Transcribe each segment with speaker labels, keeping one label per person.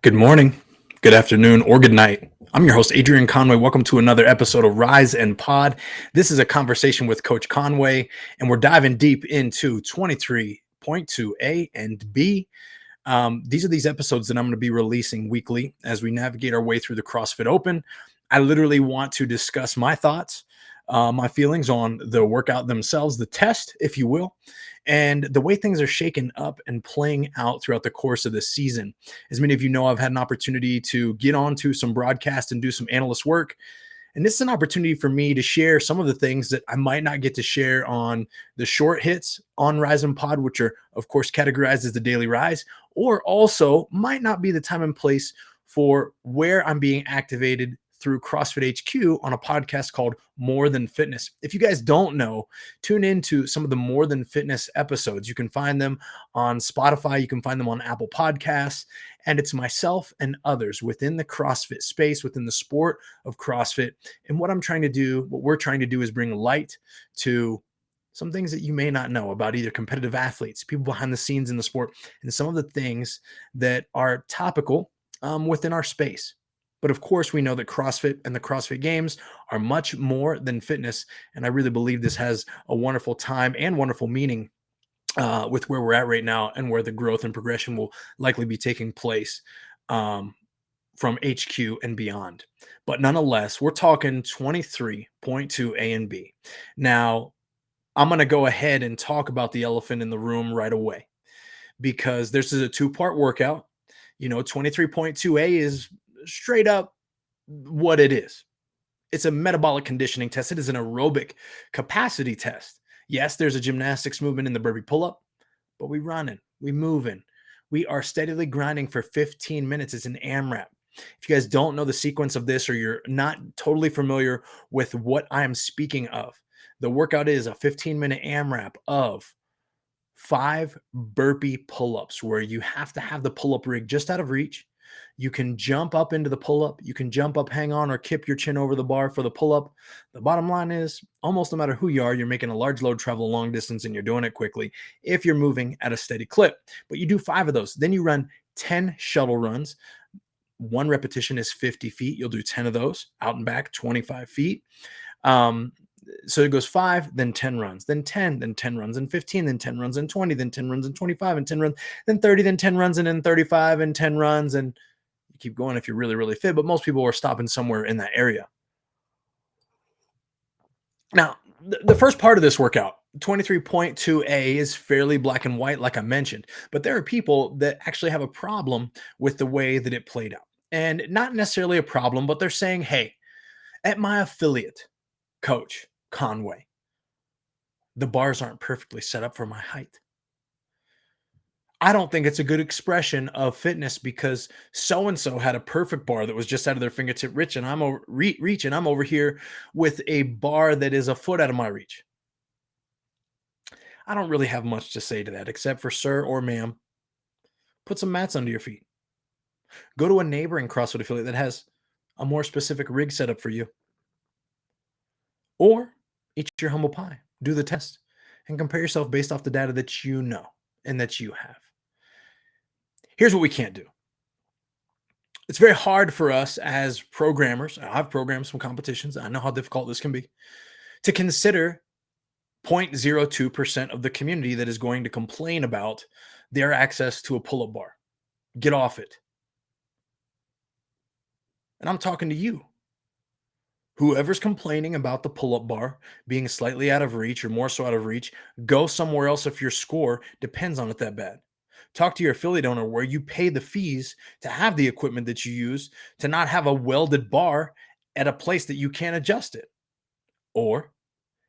Speaker 1: Good morning, good afternoon, or good night. I'm your host, Adrian Conway. Welcome to another episode of Rise and Pod. This is a conversation with Coach Conway, and we're diving deep into 23.2A and B. These episodes that I'm going to be releasing weekly as we navigate our way through the CrossFit Open. I literally want to discuss my thoughts, my feelings on the workout themselves, the test, if you will, and the way things are shaken up and playing out throughout the course of the season. As many of you know, I've had an opportunity to get onto some broadcast and do some analyst work. And this is an opportunity for me to share some of the things that I might not get to share on the short hits on Rise and Pod, which are, of course, categorized as the Daily Rise, or also might not be the time and place for where I'm being activated through CrossFit HQ on a podcast called More Than Fitness. If you guys don't know, tune into some of the More Than Fitness episodes. You can find them on Spotify, you can find them on Apple Podcasts, and it's myself and others within the CrossFit space, within the sport of CrossFit. And what we're trying to do is bring light to some things that you may not know about either competitive athletes, people behind the scenes in the sport, and some of the things that are topical within our space. But of course, we know that CrossFit and the CrossFit Games are much more than fitness. And I really believe this has a wonderful time and wonderful meaning with where we're at right now and where the growth and progression will likely be taking place from HQ and beyond. But nonetheless, we're talking 23.2 A and B. Now, I'm going to go ahead and talk about the elephant in the room right away because this is a two-part workout. 23.2A is straight up what it is. It's a metabolic conditioning test. It is an aerobic capacity test. Yes, there's a gymnastics movement in the burpee pull-up, but we running, we moving. We are steadily grinding for 15 minutes. It's an AMRAP. If you guys don't know the sequence of this or you're not totally familiar with what I am speaking of, the workout is a 15-minute AMRAP of 5 burpee pull-ups where you have to have the pull-up rig just out of reach. You can jump up into the pull-up. You can jump up, hang on, or kip your chin over the bar for the pull-up. The bottom line is almost no matter who you are, you're making a large load travel a long distance and you're doing it quickly if you're moving at a steady clip. But you do 5 of those. Then you run 10 shuttle runs. One repetition is 50 feet. You'll do 10 of those out and back, 25 feet. So it goes 5, then 10 runs, then 10, then 10 runs, and 15, then 10 runs, and 20, then 10 runs, and 25, and 10 runs, then 30, then 10 runs, and then 35, and 10 runs. And you keep going if you're really, really fit. But most people are stopping somewhere in that area. Now, the first part of this workout, 23.2A, is fairly black and white, like I mentioned. But there are people that actually have a problem with the way that it played out. And not necessarily a problem, but they're saying, hey, at my affiliate, Coach Conway, the bars aren't perfectly set up for my height. I don't think it's a good expression of fitness because so and so had a perfect bar that was just out of their fingertip reach, and I'm over here with a bar that is a foot out of my reach. I don't really have much to say to that except for sir or ma'am, put some mats under your feet. Go to a neighboring CrossFit affiliate that has a more specific rig setup for you, or eat your humble pie. Do the test and compare yourself based off the data that you know and that you have. Here's what we can't do. It's very hard for us as programmers. I've programmed some competitions. I know how difficult this can be to consider 0.02% of the community that is going to complain about their access to a pull-up bar. Get off it. And I'm talking to you. Whoever's complaining about the pull-up bar being slightly out of reach or more so out of reach, go somewhere else if your score depends on it that bad. Talk to your affiliate owner where you pay the fees to have the equipment that you use to not have a welded bar at a place that you can't adjust it. Or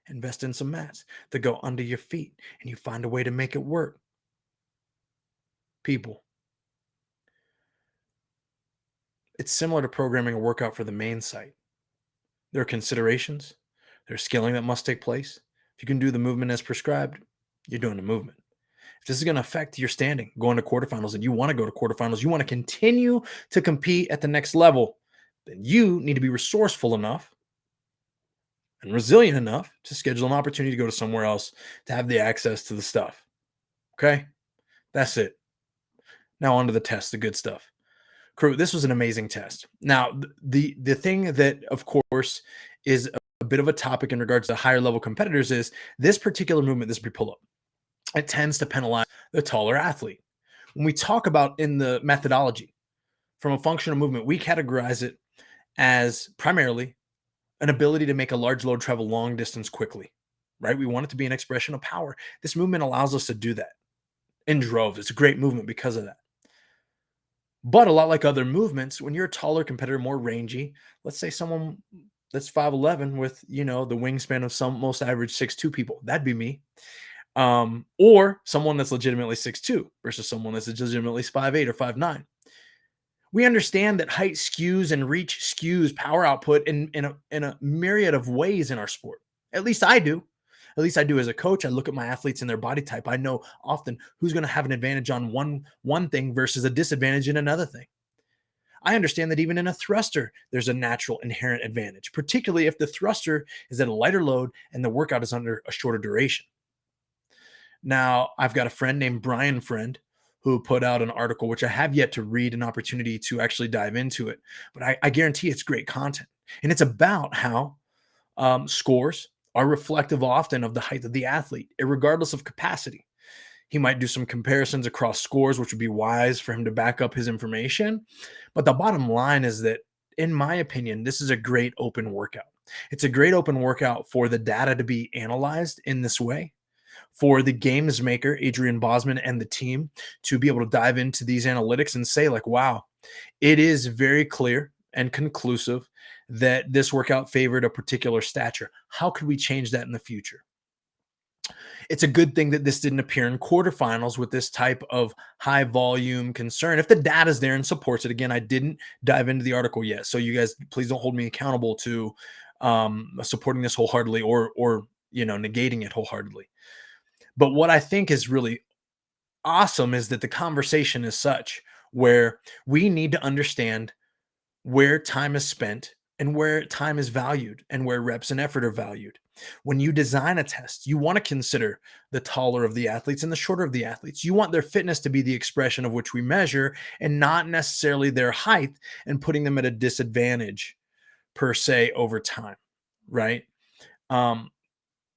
Speaker 1: invest in some mats that go under your feet and you find a way to make it work. People, it's similar to programming a workout for the main site. There are considerations, there's scaling that must take place. If you can do the movement as prescribed, you're doing the movement. If this is going to affect your standing, going to quarterfinals, and you want to go to quarterfinals, you want to continue to compete at the next level, then you need to be resourceful enough and resilient enough to schedule an opportunity to go to somewhere else to have the access to the stuff. Okay? That's it. Now on to the test, the good stuff. Crew, this was an amazing test. Now, the thing that, of course, is a bit of a topic in regards to higher level competitors is this particular movement, this pre-pull up. It tends to penalize the taller athlete. When we talk about in the methodology from a functional movement, we categorize it as primarily an ability to make a large load travel long distance quickly, right? We want it to be an expression of power. This movement allows us to do that in droves. It's a great movement because of that. But a lot like other movements, when you're a taller competitor, more rangy, let's say someone that's 5'11" with, the wingspan of some most average 6'2" people, that'd be me. Or someone that's legitimately 6'2" versus someone that's legitimately 5'8" or 5'9". We understand that height skews and reach skews power output in a myriad of ways in our sport. At least I do. At least I do as a coach. I look at my athletes and their body type. I know often who's going to have an advantage on one thing versus a disadvantage in another thing. I understand that even in a thruster, there's a natural inherent advantage, particularly if the thruster is at a lighter load and the workout is under a shorter duration. Now, I've got a friend named Brian Friend who put out an article, which I have yet to read, an opportunity to actually dive into it. But I guarantee it's great content. And it's about how scores are reflective often of the height of the athlete, regardless of capacity. He might do some comparisons across scores, which would be wise for him to back up his information. But the bottom line is that, in my opinion, this is a great open workout. It's a great open workout for the data to be analyzed in this way, for the games maker, Adrian Bosman, and the team to be able to dive into these analytics and say, like, wow, it is very clear and conclusive that this workout favored a particular stature. How could we change that in the future? It's a good thing that this didn't appear in quarterfinals with this type of high volume concern. If the data's there and supports it, again, I didn't dive into the article yet, so you guys please don't hold me accountable to supporting this wholeheartedly or negating it wholeheartedly. But what I think is really awesome is that the conversation is such where we need to understand where time is spent and where time is valued and where reps and effort are valued. When you design a test, you want to consider the taller of the athletes and the shorter of the athletes. You want their fitness to be the expression of which we measure and not necessarily their height and putting them at a disadvantage per se over time, right? Um,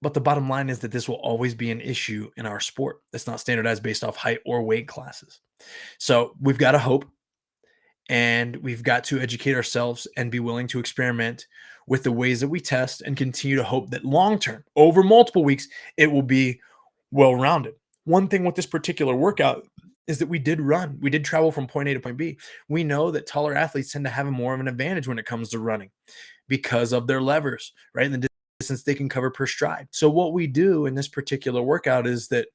Speaker 1: but the bottom line is that this will always be an issue in our sport. It's not standardized based off height or weight classes. So we've got to hope and we've got to educate ourselves and be willing to experiment with the ways that we test and continue to hope that long term, over multiple weeks, it will be well rounded. One thing with this particular workout is that we did travel from point A to point B. We know that taller athletes tend to have more of an advantage when it comes to running because of their levers, right? And the distance they can cover per stride. So what we do in this particular workout is that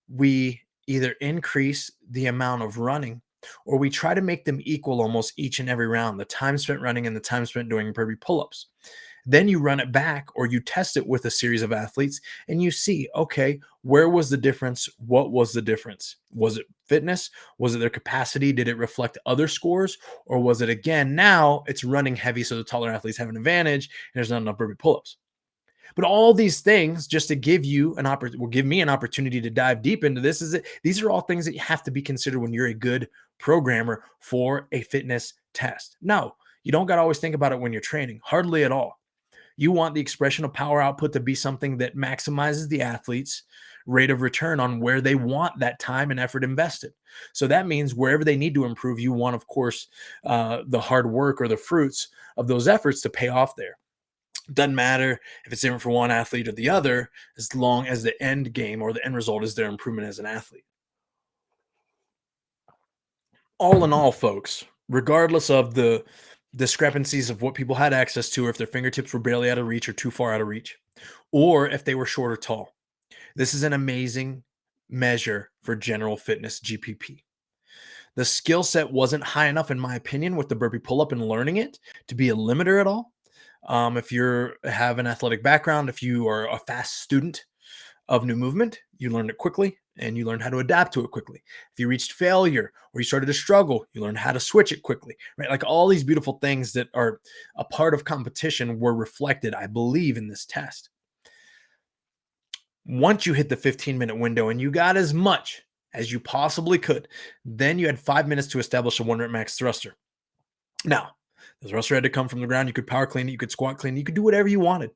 Speaker 1: we either increase the amount of running or we try to make them equal almost each and every round, the time spent running and the time spent doing burpee pull-ups. Then you run it back or you test it with a series of athletes and you see, okay, where was the difference? What was the difference? Was it fitness? Was it their capacity? Did it reflect other scores? Or was it, again, now it's running heavy, so the taller athletes have an advantage and there's not enough burpee pull-ups. But all these things, just to give you an opportunity, will give me an opportunity to dive deep into this. These are all things that you have to be considered when you're a good programmer for a fitness test. No, you don't got to always think about it when you're training, hardly at all. You want the expression of power output to be something that maximizes the athlete's rate of return on where they want that time and effort invested. So that means wherever they need to improve, you want, of course, the hard work or the fruits of those efforts to pay off there. Doesn't matter if it's different for one athlete or the other, as long as the end game or the end result is their improvement as an athlete. All in all, folks, regardless of the discrepancies of what people had access to, or if their fingertips were barely out of reach or too far out of reach, or if they were short or tall, this is an amazing measure for general fitness GPP. The skill set wasn't high enough, in my opinion, with the burpee pull-up and learning it to be a limiter at all. If you have an athletic background, if you are a fast student of new movement, you learned it quickly and you learned how to adapt to it quickly. If you reached failure or you started to struggle, you learned how to switch it quickly, right? Like all these beautiful things that are a part of competition were reflected, I believe, in this test. Once you hit the 15-minute window and you got as much as you possibly could, then you had 5 minutes to establish a 1 rep max thruster. Now, the thruster had to come from the ground. You could power clean it, you could squat clean it, you could do whatever you wanted.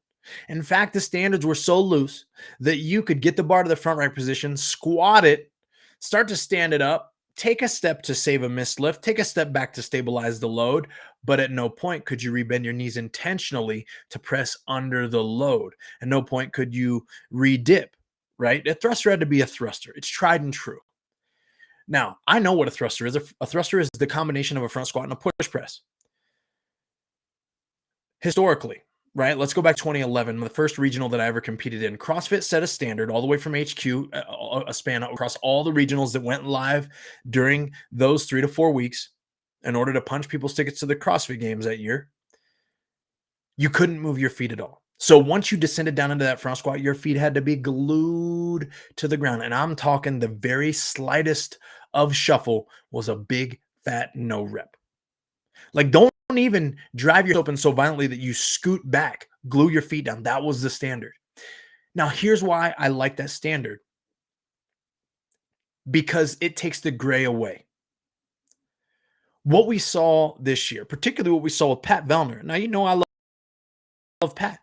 Speaker 1: In fact, the standards were so loose that you could get the bar to the front right position, squat it, start to stand it up, take a step to save a missed lift, take a step back to stabilize the load, but at no point could you rebend your knees intentionally to press under the load. At no point could you re-dip, right? A thruster had to be a thruster. It's tried and true. Now, I know what a thruster is. A thruster is the combination of a front squat and a push press. Historically, right? Let's go back to 2011, the first regional that I ever competed in. CrossFit set a standard all the way from HQ, a span across all the regionals that went live during those 3 to 4 weeks in order to punch people's tickets to the CrossFit Games that year. You couldn't move your feet at all. So once you descended down into that front squat, your feet had to be glued to the ground. And I'm talking the very slightest of shuffle was a big fat no rep. Like, don't even drive your open so violently that you scoot back, glue your feet down. That was the standard. Now, here's why I like that standard, because it takes the gray away. What we saw this year, particularly what we saw with Pat Vellner. Now, I love Pat.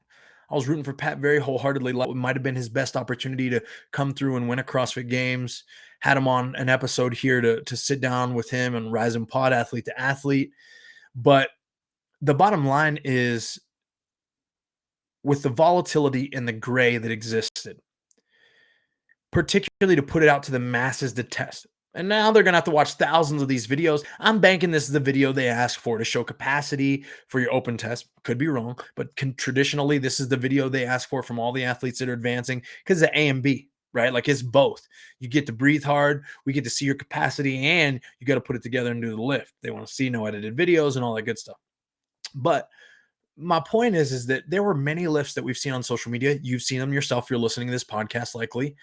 Speaker 1: I was rooting for Pat very wholeheartedly. It might have been his best opportunity to come through and win a CrossFit Games. Had him on an episode here to sit down with him and Rise and Pod, athlete to athlete. But the bottom line is, with the volatility and the gray that existed, particularly to put it out to the masses to test. And now they're going to have to watch thousands of these videos. I'm banking this is the video they asked for to show capacity for your open test. Could be wrong, but traditionally, this is the video they ask for from all the athletes that are advancing, because it's A and B, right? Like, it's both. You get to breathe hard, we get to see your capacity, and you got to put it together and do the lift. They want to see no edited videos and all that good stuff. But my point is that there were many lifts that we've seen on social media. You've seen them yourself. You're listening to this podcast likely,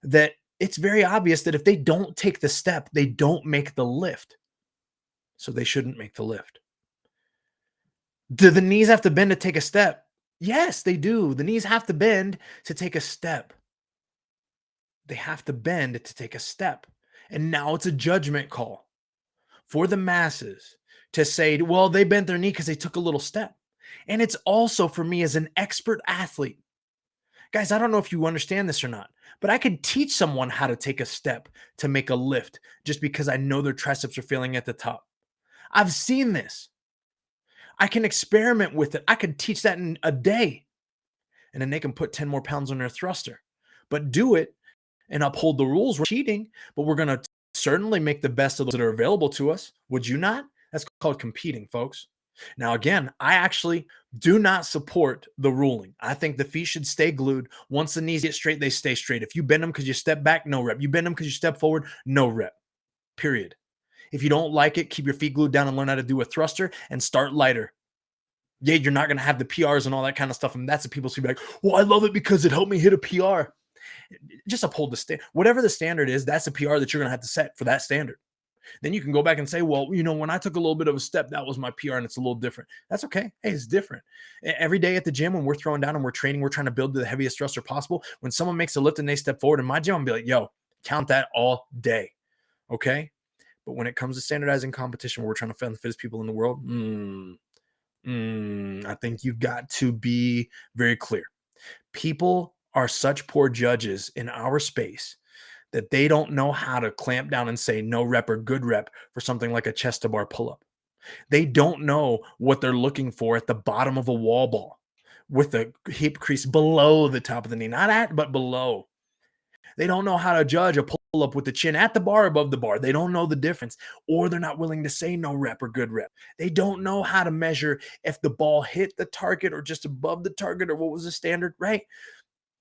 Speaker 1: that it's very obvious that if they don't take the step, they don't make the lift. So they shouldn't make the lift. Do the knees have to bend to take a step? Yes, they do. The knees have to bend to take a step. They have to bend to take a step. And now it's a judgment call for the masses to say, well, they bent their knee because they took a little step. And it's also, for me as an expert athlete, guys, I don't know if you understand this or not, but I could teach someone how to take a step to make a lift just because I know their triceps are feeling at the top. I've seen this. I can experiment with it. I could teach that in a day, and then they can put 10 more pounds on their thruster. But do it and uphold the rules. We're cheating, but we're going to certainly make the best of those that are available to us. Would you not? That's called competing, folks. Now, again, I actually do not support the ruling. I think the feet should stay glued. Once the knees get straight, they stay straight. If you bend them because you step back, no rep. You bend them because you step forward, no rep. Period. If you don't like it, keep your feet glued down and learn how to do a thruster and start lighter. Yeah, you're not going to have the PRs and all that kind of stuff. And that's the people who be like, well, I love it because it helped me hit a PR. Just uphold the standard. Whatever the standard is, that's a PR that you're going to have to set for that standard. Then you can go back and say, well, when I took a little bit of a step, that was my PR and it's a little different. That's okay. Hey, it's different. Every day at the gym, when we're throwing down and we're training, we're trying to build the heaviest thruster possible. When someone makes a lift and they step forward in my gym, I'm be like, yo, count that all day. Okay. But when it comes to standardizing competition, where we're trying to find the fittest people in the world, I think you've got to be very clear. People are such poor judges in our space that they don't know how to clamp down and say no rep or good rep for something like a chest to bar pull-up. They don't know what they're looking for at the bottom of a wall ball with the hip crease below the top of the knee, not at, but below. They don't know how to judge a pull-up with the chin at the bar, above the bar. They don't know the difference, or they're not willing to say no rep or good rep. They don't know how to measure if the ball hit the target or just above the target or what was the standard, right?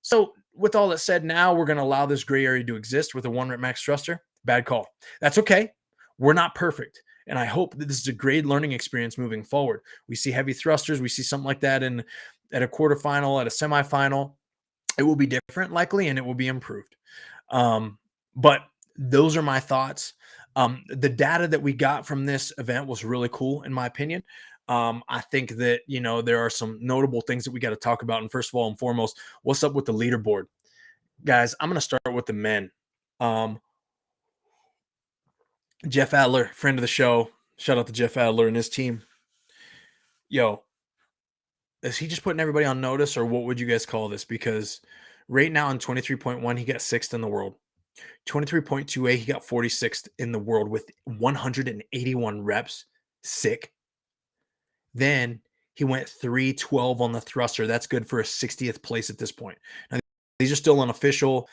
Speaker 1: So with all that said, now we're going to allow this gray area to exist with a 1 rep max thruster. Bad call. That's okay. We're not perfect. And I hope that this is a great learning experience moving forward. We see heavy thrusters. We see something like that at a quarterfinal, at a semifinal. It will be different likely, and it will be improved. But those are my thoughts. The data that we got from this event was really cool, in my opinion. I think that, there are some notable things that we got to talk about. And first of all and foremost, what's up with the leaderboard? Guys, I'm going to start with the men. Jeff Adler, friend of the show. Shout out to Jeff Adler and his team. Yo, is he just putting everybody on notice, or what would you guys call this? Because right now in 23.1, he got sixth in the world. 23.2a, he got 46th in the world with 181 reps. Sick. Then he went 312 on the thruster. That's good for a 60th place at this point. Now, these are still unofficial,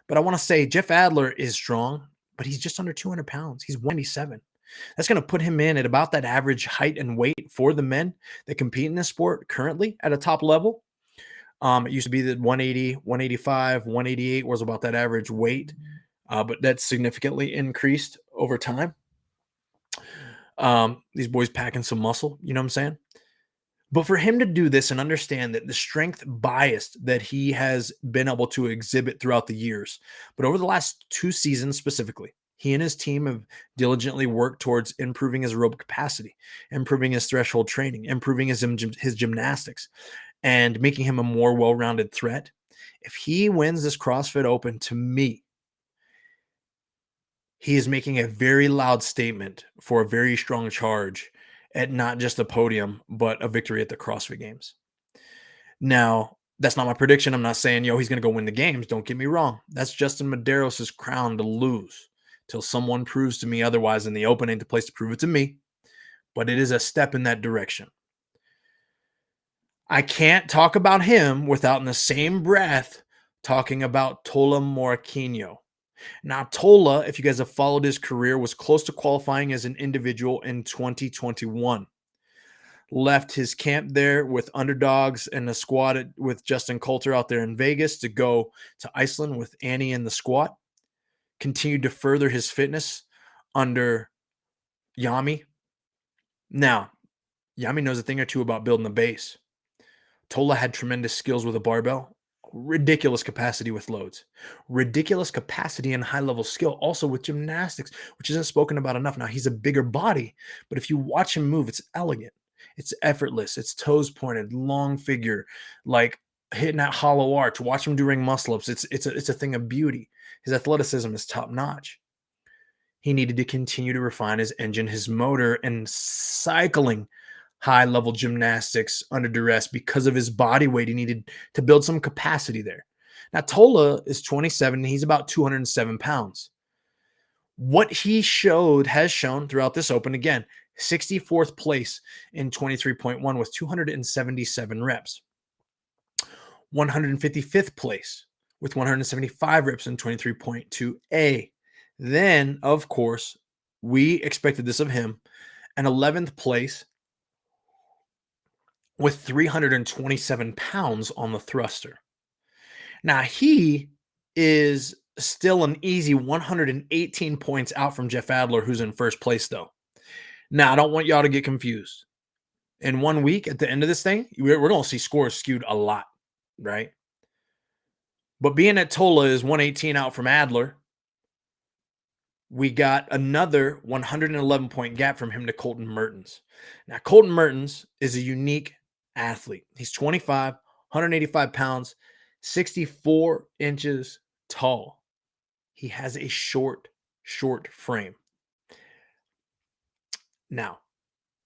Speaker 1: but I want to say Jeff Adler is strong, but he's just under 200 pounds. He's 197. That's going to put him in at about that average height and weight for the men that compete in this sport currently at a top level. It used to be that 180, 185, 188 was about that average weight, but that's significantly increased over time. These boys packing some muscle, you know what I'm saying? But for him to do this and understand that the strength bias that he has been able to exhibit throughout the years, but over the last 2 seasons specifically, he and his team have diligently worked towards improving his aerobic capacity, improving his threshold training, improving his gymnastics, and making him a more well-rounded threat. If he wins this CrossFit Open, to me, he is making a very loud statement for a very strong charge at not just a podium, but a victory at the CrossFit Games. Now, that's not my prediction. I'm not saying, yo, he's going to go win the games. Don't get me wrong. That's Justin Medeiros' crown to lose till someone proves to me otherwise in the open. Ain't the place to prove it to me, but it is a step in that direction. I can't talk about him without in the same breath talking about Tola Moraquinho. Now, Tola, if you guys have followed his career, was close to qualifying as an individual in 2021. Left his camp there with underdogs and the squad with Justin Coulter out there in Vegas to go to Iceland with Annie and the squad. Continued to further his fitness under Yami. Now, Yami knows a thing or two about building the base. Tola had tremendous skills with a barbell, ridiculous capacity with loads, ridiculous capacity and high level skill, also with gymnastics, which isn't spoken about enough. Now, he's a bigger body, but if you watch him move, it's elegant, it's effortless, it's toes pointed, long figure, like hitting that hollow arch. Watch him do ring muscle ups. It's a thing of beauty. His athleticism is top notch. He needed to continue to refine his engine, his motor, and cycling high level gymnastics under duress because of his body weight. He needed to build some capacity there. Now, Tola is 27 and he's about 207 pounds. What he has shown throughout this open, again, 64th place in 23.1 with 277 reps, 155th place with 175 reps in 23.2a. Then, of course, we expected this of him, an 11th place with 327 pounds on the thruster. Now, he is still an easy 118 points out from Jeff Adler, who's in first place, though. Now, I don't want y'all to get confused. In 1 week, at the end of this thing, we're going to see scores skewed a lot, right? But being that Tola is 118 out from Adler, we got another 111-point gap from him to Colton Mertens. Now, Colton Mertens is a unique athlete. He's 25, 185 pounds, 64 inches tall. He has a short frame. Now,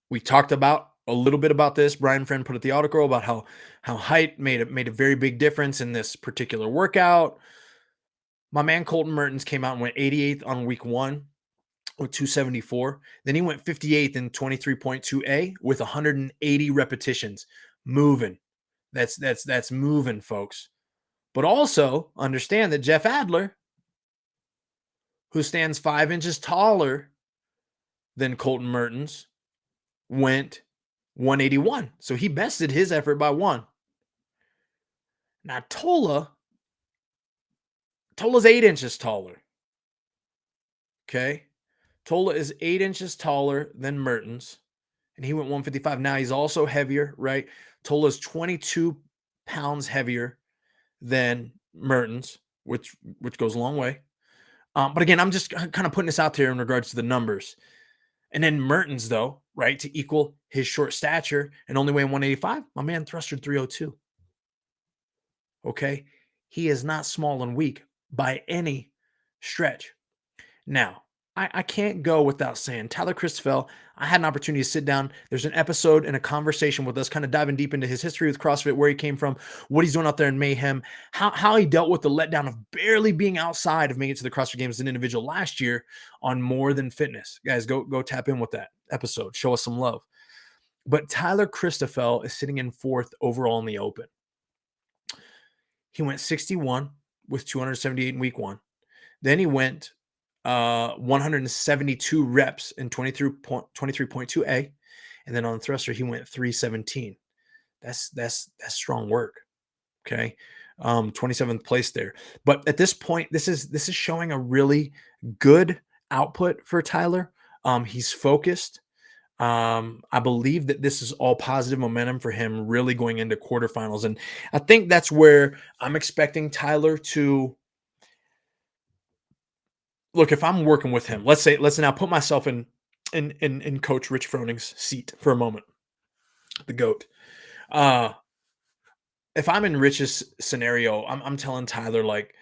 Speaker 1: we talked about a little bit about this. Brian Friend put at the article about how height made a very big difference in this particular workout. My man Colton Mertens came out and went 88th on week 1 with 274. Then he went 58th in 23.2a with 180 repetitions. Moving. That's moving, folks. But also understand that Jeff Adler, who stands 5 inches taller than Colton Mertens, went 181. So he bested his effort by 1. Now Tola's 8 inches taller. Okay. Tola is 8 inches taller than Mertens, and he went 155. Now he's also heavier, right? Tola's 22 pounds heavier than Mertens, which goes a long way. But again, I'm just kind of putting this out there in regards to the numbers. And then Mertens, though, right, to equal his short stature and only weighing 185, my man thrustered 302. Okay? He is not small and weak by any stretch. Now, I can't go without saying Tyler Christophel. I had an opportunity to sit down. There's an episode and a conversation with us, kind of diving deep into his history with CrossFit, where he came from, what he's doing out there in Mayhem, how he dealt with the letdown of barely being outside of making it to the CrossFit Games as an individual last year on More Than Fitness. Guys, go tap in with that episode. Show us some love. But Tyler Christophel is sitting in fourth overall in the Open. He went 61 with 278 in week one. Then he went 172 reps in 23.2A. And then on the thruster, he went 317. That's strong work. Okay. 27th place there. But at this point, this is showing a really good output for Tyler. He's focused. I believe that this is all positive momentum for him really going into quarterfinals. And I think that's where I'm expecting Tyler to look. If I'm working with him, let's now put myself in Coach Rich Froning's seat for a moment, the GOAT. If I'm in Rich's scenario, I'm telling Tyler, like,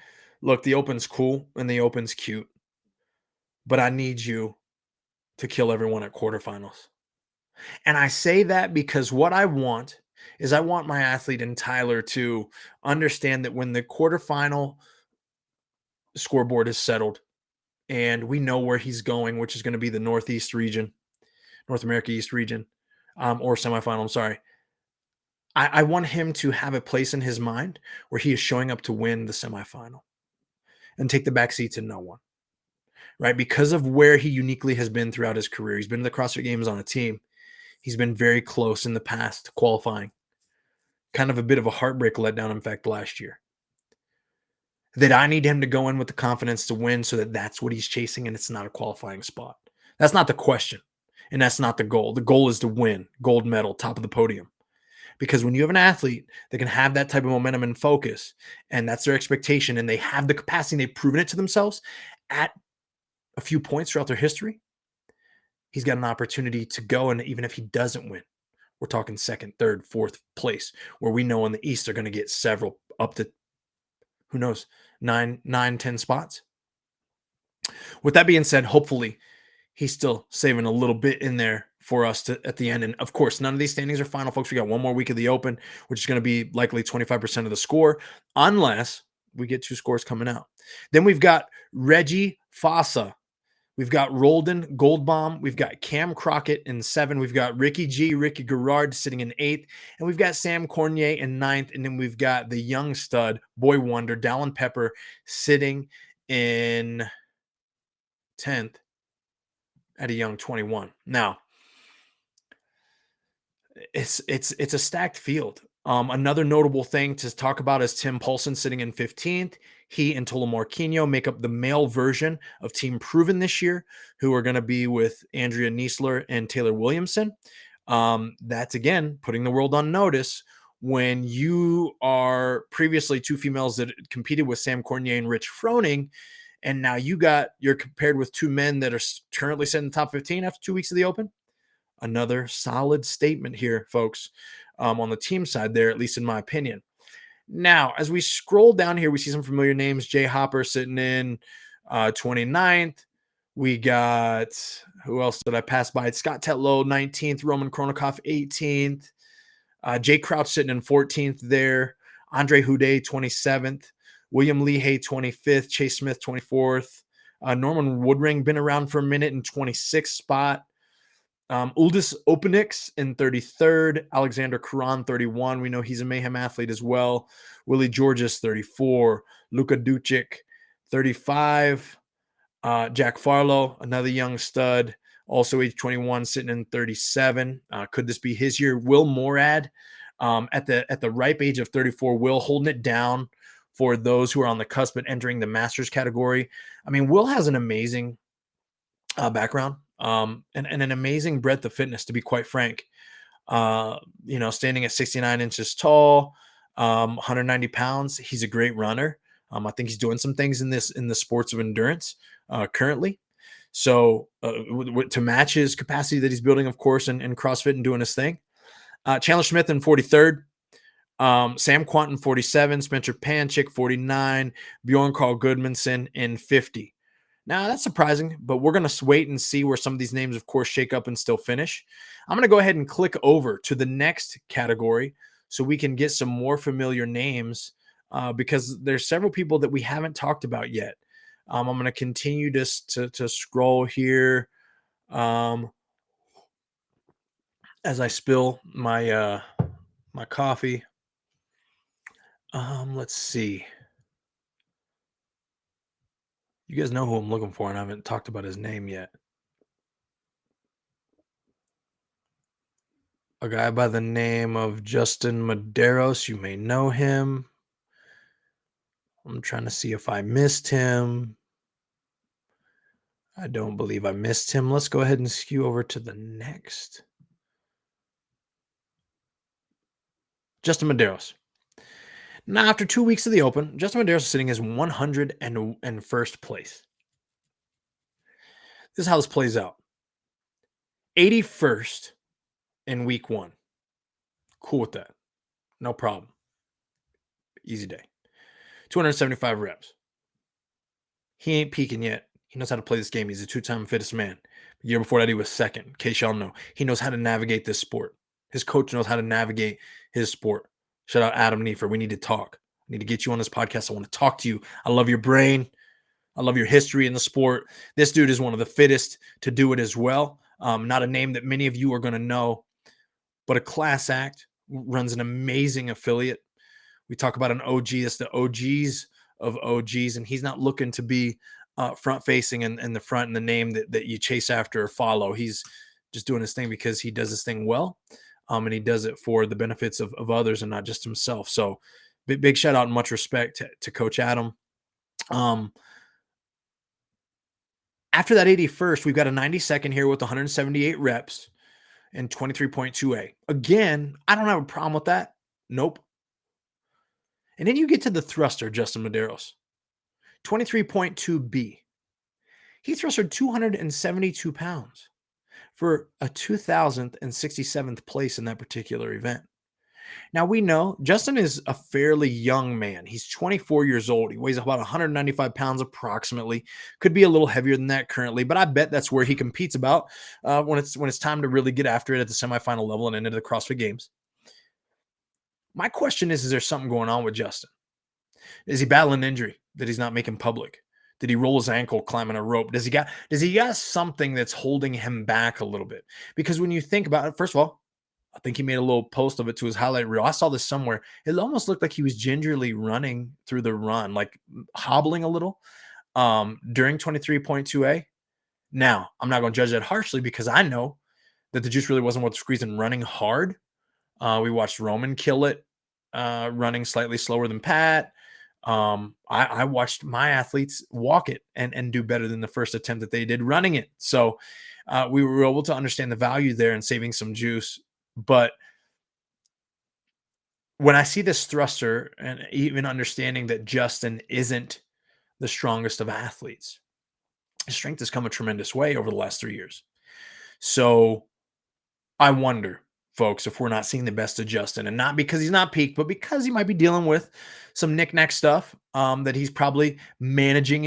Speaker 1: look, the Open's cool and the Open's cute, but I need you to kill everyone at quarterfinals. And I say that because what I want is I want my athlete and Tyler to understand that when the quarterfinal scoreboard is settled and we know where he's going, which is going to be the Northeast region, North America East region, or semifinal, I'm sorry. I want him to have a place in his mind where he is showing up to win the semifinal and take the backseat to no one, right? Because of where he uniquely has been throughout his career. He's been to the CrossFit Games on a team. He's been very close in the past to qualifying. Kind of a bit of a heartbreak letdown, in fact, last year. That I need him to go in with the confidence to win so that that's what he's chasing and it's not a qualifying spot. That's not the question. And that's not the goal. The goal is to win, gold medal, top of the podium. Because when you have an athlete that can have that type of momentum and focus, and that's their expectation, and they have the capacity, and they've proven it to themselves at a few points throughout their history, he's got an opportunity to go. And even if he doesn't win, we're talking second, third, fourth place, where we know in the East they're going to get several up to, who knows, 10 spots. With that being said, hopefully he's still saving a little bit in there for us to at the end. And of course, none of these standings are final, folks. We got one more week of the Open, which is going to be likely 25% of the score, unless we get two scores coming out. Then we've got Reggie Fossa. We've got Roldan Goldbaum. We've got Cam Crockett in 7. We've got Ricky Garrard sitting in 8th. And we've got Sam Cornier in 9th. And then we've got the young stud, boy wonder, Dallin Pepper sitting in 10th at a young 21. Now, it's a stacked field. Another notable thing to talk about is Tim Paulson sitting in 15th. He and Tolo Marquinhos make up the male version of Team Proven this year, who are going to be with Andrea Niesler and Taylor Williamson. That's, again, putting the world on notice when you are previously two females that competed with Sam Cornier and Rich Froning, and now you're compared with two men that are currently sitting in the top 15 after 2 weeks of the Open. Another solid statement here, folks, on the team side there, at least in my opinion. Now, as we scroll down here, we see some familiar names. Jay Hopper sitting in 29th. We got, who else did I pass by? It's Scott Tetlow, 19th. Roman Kronikoff, 18th. Jay Crouch sitting in 14th there. Andre Houdet, 27th. William Leahay, 25th. Chase Smith, 24th. Norman Woodring, been around for a minute, in 26th spot. Uldis Openix in 33rd. Alexander Kuran, 31. We know he's a Mayhem athlete as well. Willie Georges, 34. Luka Ducic, 35. Jack Farlow, another young stud, also age 21, sitting in 37. Could this be his year? Will Morad, at the ripe age of 34. Will holding it down for those who are on the cusp of entering the Masters category. I mean, Will has an amazing background. And an amazing breadth of fitness, to be quite frank. Standing at 69 inches tall, 190 pounds. He's a great runner. I think he's doing some things in the sports of endurance currently. So to match his capacity that he's building, of course, in CrossFit and doing his thing. Chandler Smith in 43rd. Sam Quanten, 47. Spencer Panchik, 49. Bjorn Carl Goodmanson in 50. Now, that's surprising, but we're going to wait and see where some of these names, of course, shake up and still finish. I'm going to go ahead and click over to the next category so we can get some more familiar names because there's several people that we haven't talked about yet. I'm going to continue to scroll here um, as I spill my coffee. Let's see. You guys know who I'm looking for, and I haven't talked about his name yet. A guy by the name of Justin Medeiros. You may know him. I'm trying to see if I missed him. I don't believe I missed him. Let's go ahead and skew over to the next. Justin Medeiros. Now, after 2 weeks of the Open, Justin Medeiros is sitting as 101st place. This is how this plays out. 81st in week one. Cool with that. No problem. Easy day. 275 reps. He ain't peaking yet. He knows how to play this game. He's a two-time fittest man. The year before that, he was second. In case y'all know, he knows how to navigate this sport. His coach knows how to navigate his sport. Shout out Adam Neefer. We need to talk. I need to get you on this podcast. I want to talk to you. I love your brain. I love your history in the sport. This dude is one of the fittest to do it as well. Not a name that many of you are going to know, but a class act, runs an amazing affiliate. We talk about an OG. That's the OGs of OGs, and he's not looking to be front facing and the front and the name that you chase after or follow. He's just doing his thing because he does his thing well, and he does it for the benefits of others and not just himself. So big shout out and much respect to Coach Adam. After that 81st, we've got a 92nd here with 178 reps and 23.2A. Again, I don't have a problem with that. Nope. And then you get to the thruster, Justin Medeiros, 23.2B. He thrustered 272 pounds for a 2,067th place in that particular event. Now, we know Justin is a fairly young man. He's 24 years old. He weighs about 195 pounds approximately. Could be a little heavier than that currently, but I bet that's where he competes about when it's time to really get after it at the semifinal level and into the CrossFit Games. My question is there something going on with Justin? Is he battling injury that he's not making public? Did he roll his ankle climbing a rope? Does he got something that's holding him back a little bit? Because when you think about it, first of all, I think he made a little post of it to his highlight reel. I saw this somewhere. It almost looked like he was gingerly running through the run, like hobbling a little during 23.2A. Now, I'm not going to judge that harshly because I know that the juice really wasn't worth the squeeze and running hard. We watched Roman kill it, running slightly slower than Pat. I watched my athletes walk it and do better than the first attempt that they did running it. So we were able to understand the value there and saving some juice. But when I see this thruster and even understanding that Justin isn't the strongest of athletes, his strength has come a tremendous way over the last 3 years. So I wonder, folks, if we're not seeing the best of Justin, and not because he's not peaked, but because he might be dealing with some knick-knack stuff that he's probably managing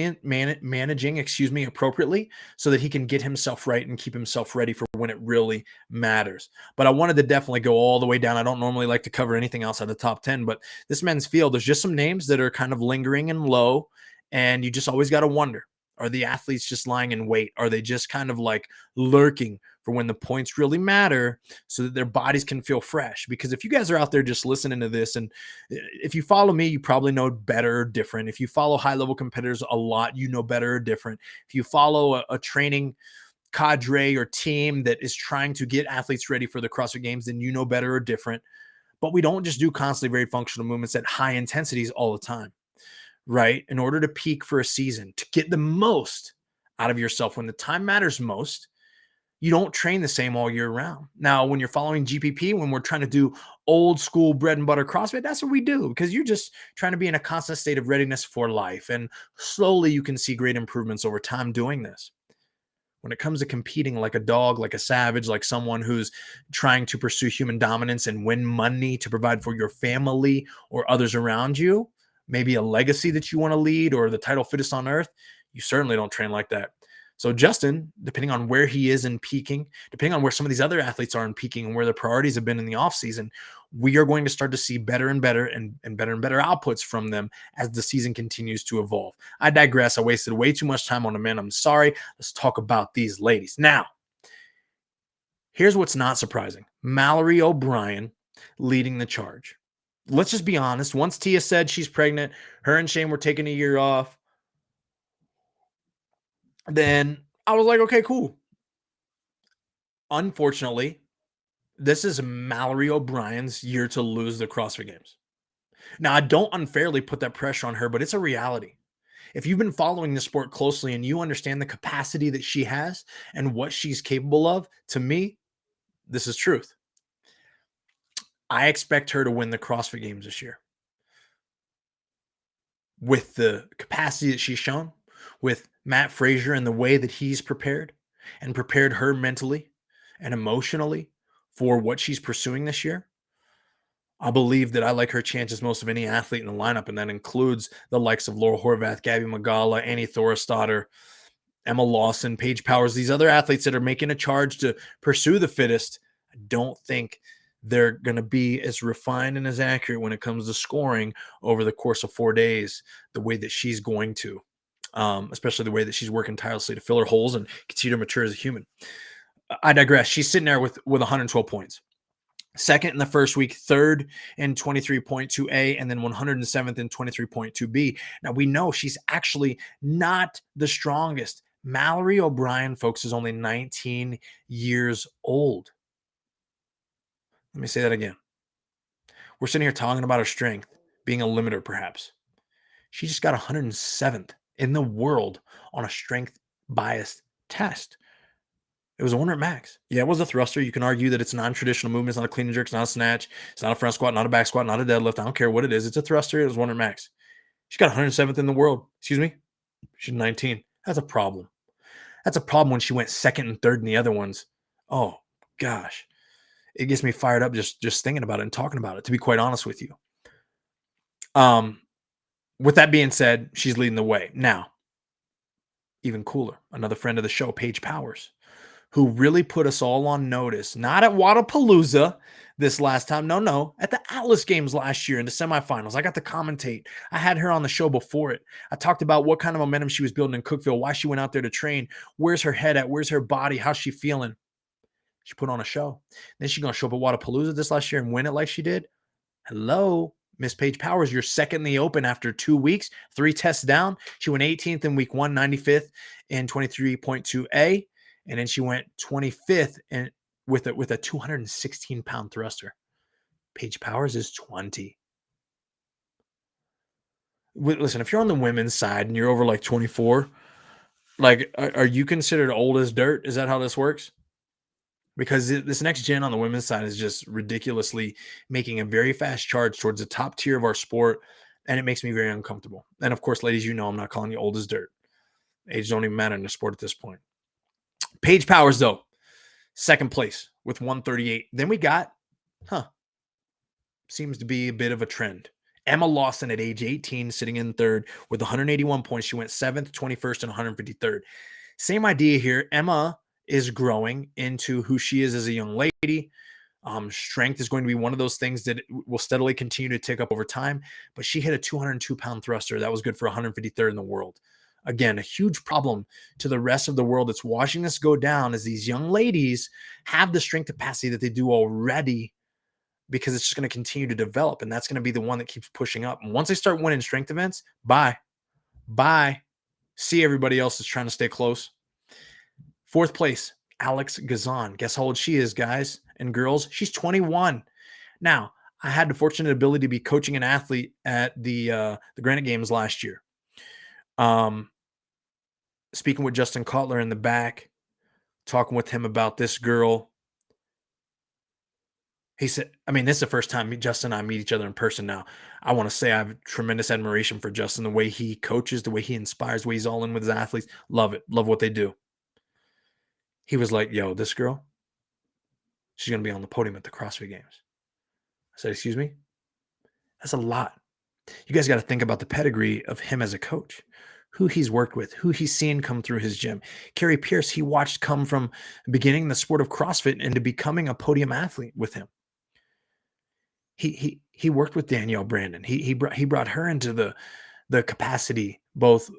Speaker 1: appropriately so that he can get himself right and keep himself ready for when it really matters. But I wanted to definitely go all the way down. I don't normally like to cover anything outside the top 10, but this men's field, there's just some names that are kind of lingering and low, and you just always got to wonder, are the athletes just lying in wait? Are they just kind of like lurking for when the points really matter so that their bodies can feel fresh? Because if you guys are out there just listening to this, and if you follow me, you probably know better or different. If you follow high-level competitors a lot, you know better or different. If you follow a training cadre or team that is trying to get athletes ready for the CrossFit Games, then you know better or different. But we don't just do constantly very functional movements at high intensities all the time. Right? In order to peak for a season, to get the most out of yourself when the time matters most, you don't train the same all year round. Now, when you're following GPP, when we're trying to do old school bread and butter CrossFit, that's what we do because you're just trying to be in a constant state of readiness for life. And slowly you can see great improvements over time doing this. When it comes to competing like a dog, like a savage, like someone who's trying to pursue human dominance and win money to provide for your family or others around you, maybe a legacy that you want to lead or the title fittest on earth, You certainly don't train like that. So Justin, depending on where he is in peaking, depending on where some of these other athletes are in peaking and where their priorities have been in the offseason, we are going to start to see better and better and better and better outputs from them as the season continues to evolve. I digress. I wasted way too much time on the men. I'm sorry. Let's talk about these ladies. Now, here's what's not surprising. Mallory O'Brien leading the charge. Let's just be honest. Once Tia said she's pregnant, her and Shane were taking a year off, then I was like, okay, cool. Unfortunately, this is Mallory O'Brien's year to lose the CrossFit Games. Now, I don't unfairly put that pressure on her, but it's a reality. If you've been following the sport closely and you understand the capacity that she has and what she's capable of, to me, this is truth. I expect her to win the CrossFit Games this year. With the capacity that she's shown, with Matt Frazier and the way that he's prepared and prepared her mentally and emotionally for what she's pursuing this year, I believe that I like her chances most of any athlete in the lineup, and that includes the likes of Laura Horvath, Gabby Magala, Annie Thorstadter, Emma Lawson, Paige Powers, these other athletes that are making a charge to pursue the fittest. I don't think they're going to be as refined and as accurate when it comes to scoring over the course of 4 days, the way that she's going to, especially the way that she's working tirelessly to fill her holes and continue to mature as a human. I digress. She's sitting there with 112 points. Second in the first week, third in 23.2A, and then 107th in 23.2B. Now, we know she's actually not the strongest. Mallory O'Brien, folks, is only 19 years old. Let me say that again. We're sitting here talking about her strength being a limiter, perhaps. She just got 107th in the world on a strength biased test. It was a 100 max. Yeah, it was a thruster. You can argue that it's a non-traditional movement. It's not a clean and jerk. It's not a snatch. It's not a front squat, not a back squat, not a deadlift. I don't care what it is. It's a thruster. It was 100 max. She got 107th in the world. Excuse me? She's 19. That's a problem. That's a problem when she went second and third in the other ones. Oh, gosh. It gets me fired up just thinking about it and talking about it, to be quite honest with you. With that being said, she's leading the way. Now, even cooler, another friend of the show, Paige Powers, who really put us all on notice, not at Wadapalooza this last time. No, at the Atlas Games last year in the semifinals. I got to commentate. I had her on the show before it. I talked about what kind of momentum she was building in Cookeville, why she went out there to train, where's her head at, where's her body, how's she feeling. She put on a show. Then she's going to show up at Wadapalooza this last year and win it like she did. Hello, Miss Paige Powers, you're second in the open after 2 weeks, 3 tests down. She went 18th in week 1, 95th in 23.2A. And then she went 25th and with a 216-pound thruster. Paige Powers is 20. Listen, if you're on the women's side and you're over like 24, like, are you considered old as dirt? Is that how this works? Because this next gen on the women's side is just ridiculously making a very fast charge towards the top tier of our sport, and it makes me very uncomfortable. And of course, ladies, you know I'm not calling you old as dirt. Age don't even matter in the sport at this point. Paige Powers, though, second place with 138. Then we got, seems to be a bit of a trend. Emma Lawson at age 18, sitting in third with 181 points. She went 7th, 21st, and 153rd. Same idea here. Emma is growing into who she is as a young lady. Strength is going to be one of those things that will steadily continue to tick up over time. But she hit a 202-pound thruster. That was good for 153rd in the world. Again, a huge problem to the rest of the world that's watching this go down as these young ladies have the strength capacity that they do already, because it's just going to continue to develop, and that's going to be the one that keeps pushing up. And once they start winning strength events, bye. See everybody else is trying to stay close. Fourth place, Alex Gazan. Guess how old she is, guys and girls? She's 21. Now, I had the fortunate ability to be coaching an athlete at the Granite Games last year. Speaking with Justin Cutler in the back, talking with him about this girl. He said, I mean, this is the first time Justin and I meet each other in person now. I want to say I have tremendous admiration for Justin, the way he coaches, the way he inspires, the way he's all in with his athletes. Love it. Love what they do. He was like, yo, this girl, she's going to be on the podium at the CrossFit Games. I said, excuse me? That's a lot. You guys got to think about the pedigree of him as a coach. who he's worked with, who he's seen come through his gym. Carrie Pierce, he watched come from beginning the sport of CrossFit into becoming a podium athlete with him. He worked with Danielle Brandon. He brought her into the capacity both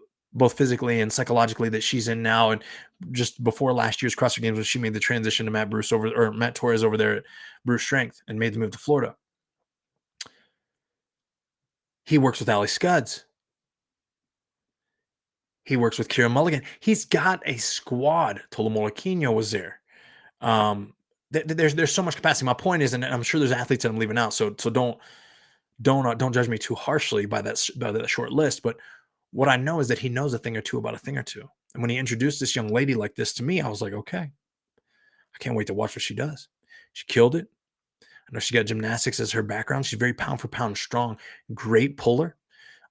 Speaker 1: physically and psychologically that she's in now. And just before last year's CrossFit Games, when she made the transition to Matt Torres over there at Bruce Strength and made the move to Florida. He works with Ali Scuds. He works with Kira Mulligan. He's got a squad. Tolo Molokino was there. There's so much capacity. My point is, and I'm sure there's athletes that I'm leaving out, so don't judge me too harshly by that short list. But what I know is that he knows a thing or two about a thing or two. And when he introduced this young lady like this to me, I was like, okay, I can't wait to watch what she does. She killed it. I know she got gymnastics as her background. She's very pound for pound strong, great puller.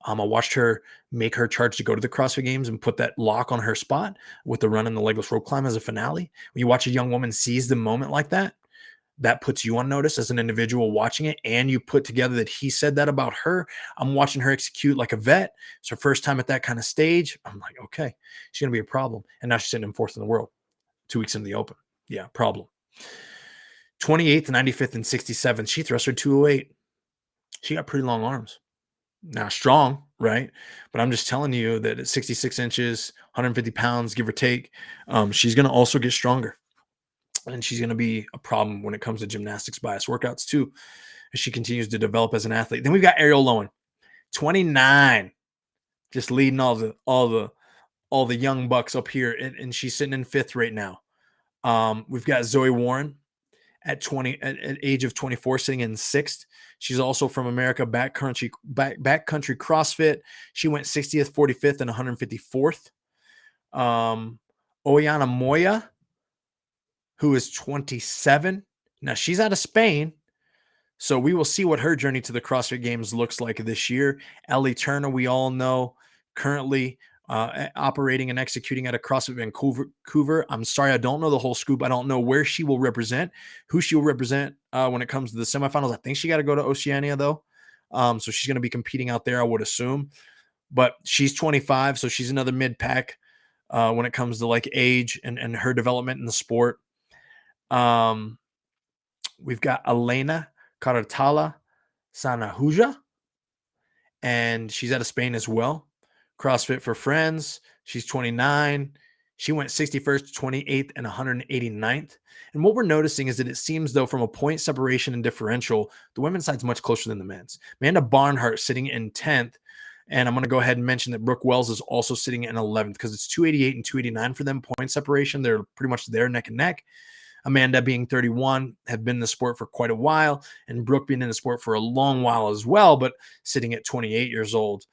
Speaker 1: I watched her make her charge to go to the CrossFit Games and put that lock on her spot with the run and the legless rope climb as a finale. When you watch a young woman seize the moment like that, that puts you on notice as an individual watching it. And you put together that he said that about her. I'm watching her execute like a vet. It's her first time at that kind of stage. I'm like, okay, she's going to be a problem. And now she's sitting in fourth in the world 2 weeks into the open. Yeah, problem. 28th, 95th, and 67th. She thruster 208. She got pretty long arms. Now strong, right? But I'm just telling you that at 66 inches, 150 pounds, give or take, she's going to also get stronger. And she's going to be a problem when it comes to gymnastics bias workouts too, as she continues to develop as an athlete. Then we've got Ariel Lowen, 29, just leading all the young bucks up here, and she's sitting in fifth right now. We've got Zoe Warren at age of 24, sitting in sixth. She's also from America, backcountry CrossFit. She went 60th, 45th, and 154th. Oyana Moya, who is 27. Now she's out of Spain, so we will see what her journey to the CrossFit Games looks like this year. Ellie Turner, we all know, currently operating and executing at a CrossFit Vancouver. I'm sorry, I don't know the whole scoop. I don't know where she will represent, who she will represent when it comes to the semifinals. I think she got to go to Oceania, though. So she's going to be competing out there, I would assume. But she's 25, so she's another mid-pack when it comes to like age and her development in the sport. We've got Elena Caratala Sanahuja, and she's out of Spain as well. CrossFit for Friends. She's 29. She went 61st, 28th, and 189th. And what we're noticing is that it seems, though, from a point separation and differential, the women's side's much closer than the men's. Amanda Barnhart sitting in 10th. And I'm going to go ahead and mention that Brooke Wells is also sitting in 11th because it's 288 and 289 for them point separation. They're pretty much there neck and neck. Amanda being 31, have been in the sport for quite a while, and Brooke being in the sport for a long while as well, but sitting at 28 years old.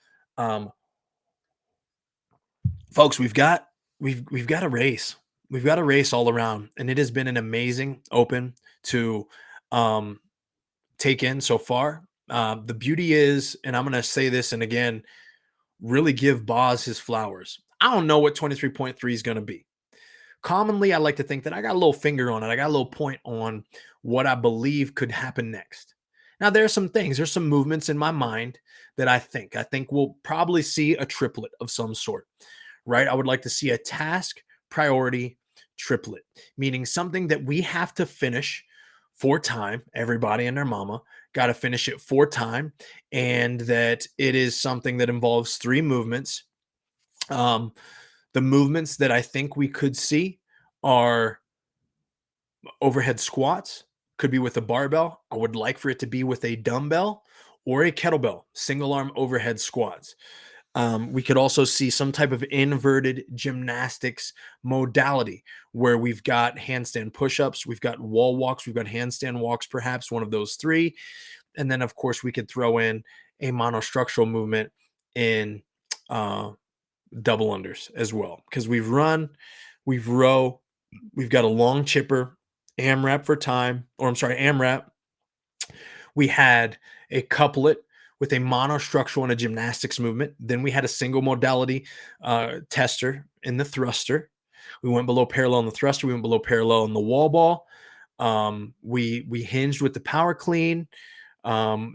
Speaker 1: Folks, we've got a race. We've got a race all around, and it has been an amazing open to take in so far. The beauty is, and I'm going to say this, and again, really give Boz his flowers. I don't know what 23.3 is going to be. Commonly, I like to think that I got a little finger on it. I got a little point on what I believe could happen next. Now, there's some movements in my mind that I think we'll probably see a triplet of some sort, right? I would like to see a task priority triplet, meaning something that we have to finish for time. Everybody and their mama got to finish it for time, and that it is something that involves 3 movements. The movements that I think we could see are overhead squats, could be with a barbell. I would like for it to be with a dumbbell or a kettlebell, single arm overhead squats. We could also see some type of inverted gymnastics modality where we've got handstand push-ups, we've got wall walks, we've got handstand walks, perhaps one of those 3. And then, of course, we could throw in a monostructural movement in double unders as well, because we've run, we've row, we've got a long chipper, AMRAP for time, or I'm sorry, AMRAP. We had a couplet with a monostructural and a gymnastics movement. Then we had a single modality tester in the thruster. We went below parallel in the thruster. We went below parallel in the wall ball. We hinged with the power clean.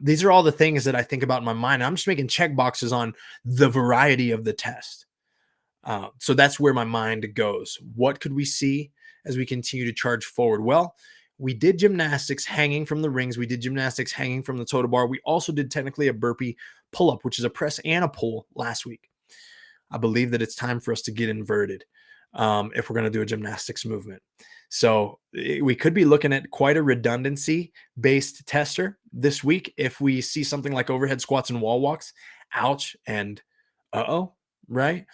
Speaker 1: These are all the things that I think about in my mind. I'm just making check boxes on the variety of the test. So that's where my mind goes. What could we see as we continue to charge forward? Well, we did gymnastics hanging from the rings. We did gymnastics hanging from the total bar. We also did technically a burpee pull up, which is a press and a pull last week. I believe that it's time for us to get inverted if we're going to do a gymnastics movement. So we could be looking at quite a redundancy based tester this week if we see something like overhead squats and wall walks. Ouch and uh-oh, right?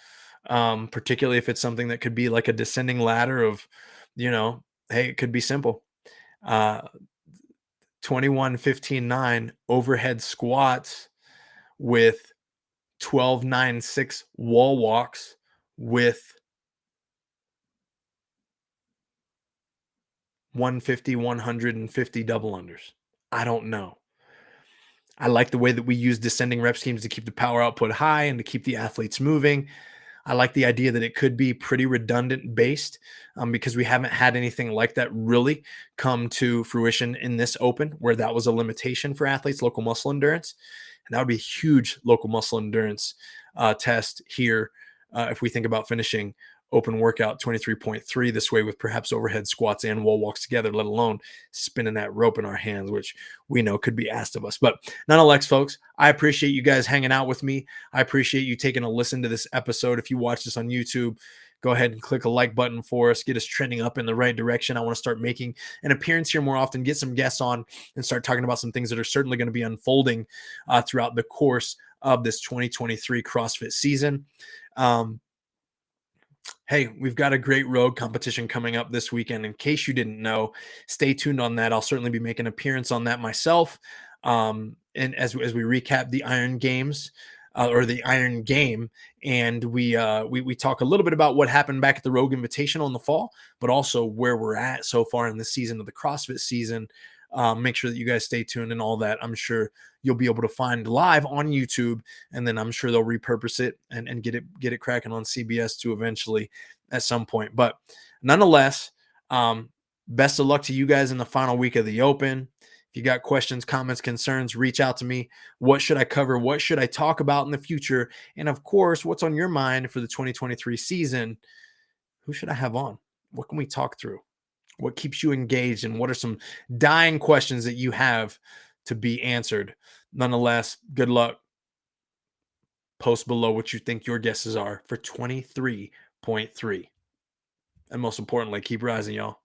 Speaker 1: Particularly if it's something that could be like a descending ladder of, hey, it could be simple. Uh, 21, 15, 9 overhead squats with 12, 9, 6 wall walks with 150, 150 double unders. I don't know. I like the way that we use descending rep schemes to keep the power output high and to keep the athletes moving. I like the idea that it could be pretty redundant based because we haven't had anything like that really come to fruition in this open where that was a limitation for athletes, local muscle endurance. And that would be a huge local muscle endurance test here if we think about finishing open workout 23.3 this way with perhaps overhead squats and wall walks together, let alone spinning that rope in our hands, which we know could be asked of us. But nonetheless, folks, I appreciate you guys hanging out with me. I appreciate you taking a listen to this episode. If you watch this on YouTube, go ahead and click a like button for us, get us trending up in the right direction. I want to start making an appearance here more often, get some guests on, and start talking about some things that are certainly going to be unfolding throughout the course of this 2023 CrossFit season. Hey, we've got a great road competition coming up this weekend. In case you didn't know, stay tuned on that. I'll certainly be making an appearance on that myself. And as we recap the Iron Games or the Iron Game, and we talk a little bit about what happened back at the Rogue Invitational in the fall, but also where we're at so far in the season of the CrossFit season. Make sure that you guys stay tuned and all that. I'm sure you'll be able to find live on YouTube, and then I'm sure they'll repurpose it and get it cracking on CBS too eventually at some point. But nonetheless, best of luck to you guys in the final week of the Open. If you got questions, comments, concerns, reach out to me. What should I cover? What should I talk about in the future? And of course, what's on your mind for the 2023 season? Who should I have on? What can we talk through? What keeps you engaged, and what are some dying questions that you have to be answered? Nonetheless, good luck. Post below what you think your guesses are for 23.3. And most importantly, keep rising, y'all.